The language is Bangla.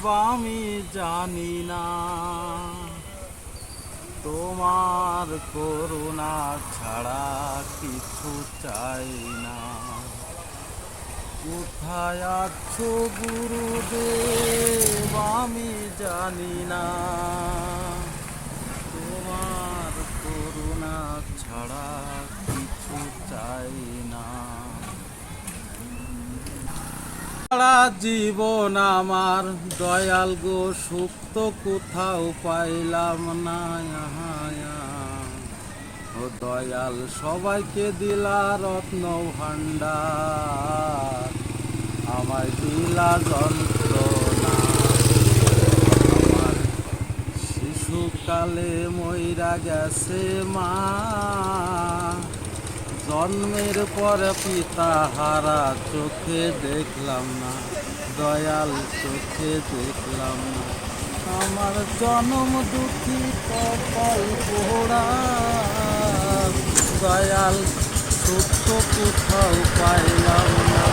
আমি জানি না, তোমার করুণা ছাড়া কিছু চাই না। কোথায় আছো গুরুদেব আমি জানি না, তোমার করুণা ছাড়া কিছু চাই না। সারা জীবন আমার দয়াল গো, সুখ তো কোথাও পাইলাম না। ও দয়াল সবাইকে দিলা রত্ন ভাণ্ডার, আমায় দিলা যন্ত্রণা। আমার শিশুকালে মইরা গেছে মা, জন্মের পর পিতা হারা চোখে দেখলাম না, দয়াল চোখে দেখলাম না। আমার জনম দুঃখী কপাল পোড়া, দয়াল সুখ তো কোথাও পাইলাম না।